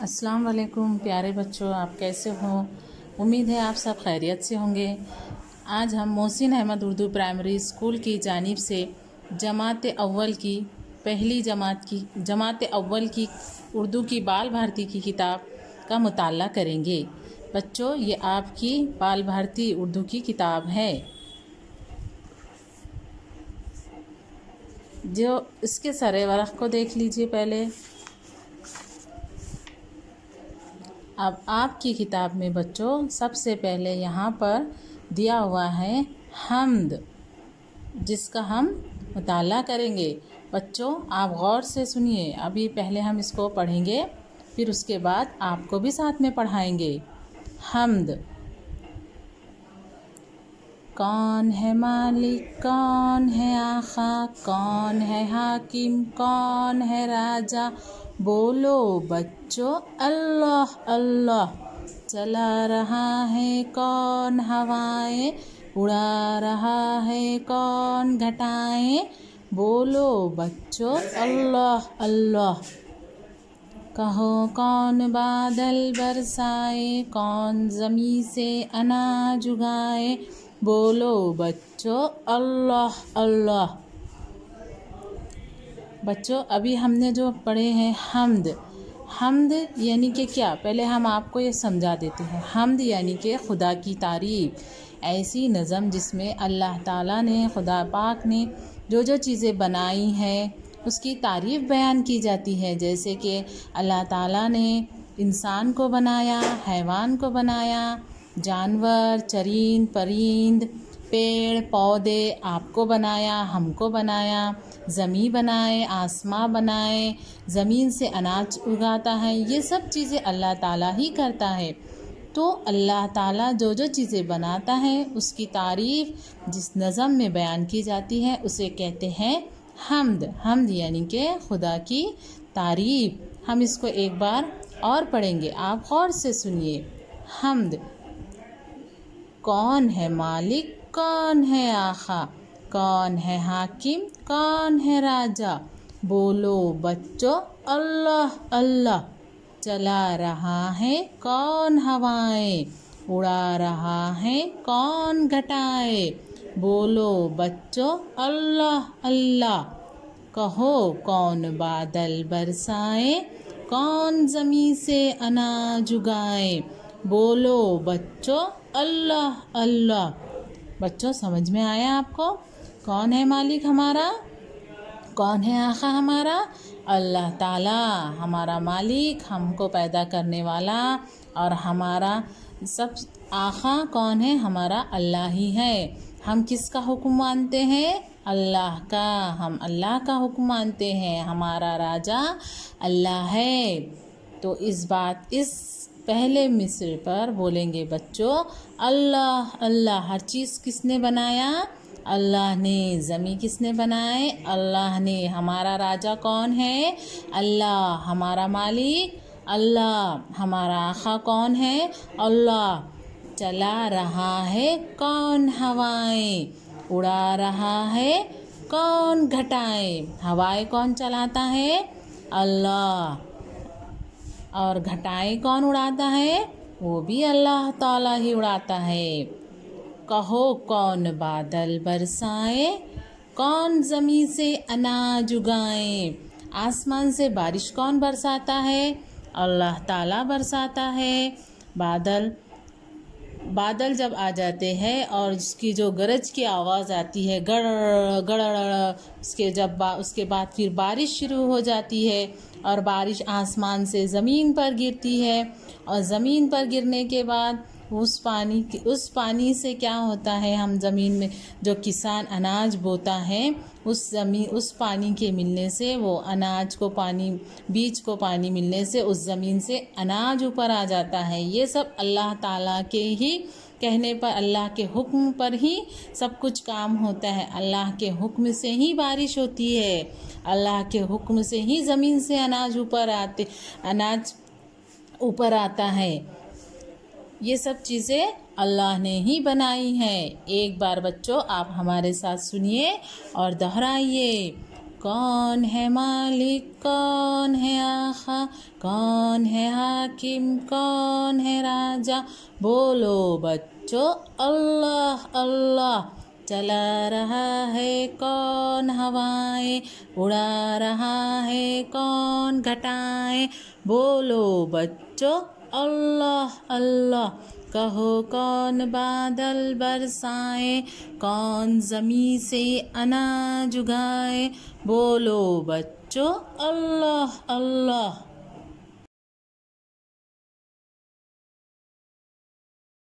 अस्सलाम वालेकुम प्यारे बच्चों, आप कैसे हो? उम्मीद है आप सब खैरियत से होंगे। आज हम मोहसिन अहमद उर्दू प्राइमरी स्कूल की जानिब से जमात अव्वल की उर्दू की बाल भारती की किताब का मुताला करेंगे। बच्चों, ये आपकी बाल भारती उर्दू की किताब है। जो इसके सरे वरक़ को देख लीजिए पहले। अब आपकी किताब में बच्चों सबसे पहले यहाँ पर दिया हुआ है हम्द, जिसका हम मुताला करेंगे। बच्चों आप गौर से सुनिए। अभी पहले हम इसको पढ़ेंगे, फिर उसके बाद आपको भी साथ में पढ़ाएंगे। हम्द। कौन है मालिक, कौन है आका, कौन है हाकिम, कौन है राजा, बोलो बच्चों अल्लाह अल्लाह। चला रहा है कौन हवाएं, उड़ा रहा है कौन घटाएं, बोलो बच्चों अल्लाह अल्लाह। कहो कौन बादल बरसाए, कौन ज़मी से अनाज उगाए, बोलो बच्चों अल्लाह अल्लाह। बच्चों अभी हमने जो पढ़े हैं हम्द। हम्द यानी कि क्या, पहले हम आपको ये समझा देते हैं। हम्द यानी कि खुदा की तारीफ़, ऐसी नज़म जिसमें अल्लाह ताला ने, खुदा पाक ने जो जो चीज़ें बनाई हैं उसकी तारीफ़ बयान की जाती है। जैसे कि अल्लाह ताला ने इंसान को बनाया, हैवान को बनाया, जानवर, चरिंद परिंद, पेड़ पौधे, आपको बनाया, हमको बनाया, ज़मीन बनाए, आसमां बनाए, ज़मीन से अनाज उगाता है। ये सब चीज़ें अल्लाह ताला ही करता है। तो अल्लाह ताला जो जो चीज़ें बनाता है उसकी तारीफ़ जिस नज़म में बयान की जाती है उसे कहते हैं हम्द। हम्द यानी कि खुदा की तारीफ़। हम इसको एक बार और पढ़ेंगे, आप गौर से सुनिए। हम्द। कौन है मालिक, कौन है आका, कौन है हाकिम, कौन है राजा, बोलो बच्चों अल्लाह अल्लाह। चला रहा है कौन हवाएं, उड़ा रहा है कौन घटाए, बोलो बच्चों अल्लाह अल्लाह। कहो कौन बादल बरसाए, कौन ज़मीन से अनाज उगाए, बोलो बच्चों अल्लाह अल्लाह। बच्चों समझ में आया आपको? कौन है मालिक हमारा, कौन है आका हमारा? अल्लाह ताला हमारा मालिक, हमको पैदा करने वाला, और हमारा सब आका कौन है? हमारा अल्लाह ही है। हम किसका हुक्म मानते हैं? अल्लाह का। हम अल्लाह का हुक्म मानते हैं। हमारा राजा अल्लाह है। तो इस पहले मिस्र पर बोलेंगे बच्चों अल्लाह अल्लाह। हर चीज़ किसने बनाया? अल्लाह ने। ज़मीन किसने बनाए? अल्लाह ने। हमारा राजा कौन है? अल्लाह। हमारा मालिक अल्लाह। हमारा आका कौन है? अल्लाह। चला रहा है कौन हवाएं, उड़ा रहा है कौन घटाएं। हवाएं कौन चलाता है? अल्लाह। और घटाएं कौन उड़ाता है? वो भी अल्लाह ताला ही उड़ाता है। कहो कौन बादल बरसाए, कौन ज़मीन से अनाज उगाए, आसमान से बारिश कौन बरसाता है? अल्लाह ताला बरसाता है। बादल जब आ जाते हैं और उसकी जो गरज की आवाज़ आती है, गड़ गड़, उसके बाद फिर बारिश शुरू हो जाती है, और बारिश आसमान से ज़मीन पर गिरती है, और ज़मीन पर गिरने के बाद उस पानी से क्या होता है, हम ज़मीन में जो किसान अनाज बोता है उस पानी के मिलने से, वो अनाज को पानी, बीज को पानी मिलने से उस ज़मीन से अनाज ऊपर आ जाता है। ये सब अल्लाह ताला के ही कहने पर, अल्लाह के हुक्म पर ही सब कुछ काम होता है। अल्लाह के हुक्म से ही बारिश होती है। अल्लाह के हुक्म से ही ज़मीन से अनाज ऊपर आता है। ये सब चीज़ें अल्लाह ने ही बनाई हैं। एक बार बच्चों आप हमारे साथ सुनिए और दोहराइए। कौन है मालिक, कौन है आका, कौन है हाकिम, कौन है राजा। बोलो बच्चों अल्लाह अल्लाह। चला रहा है कौन हवाएं, उड़ा रहा है कौन घटाएं। बोलो बच्चों अल्लाह अल्लाह। कहो कौन बादल बरसाए, कौन ज़मीं से अनाज उगाए। बोलो बच्चों अल्लाह अल्लाह।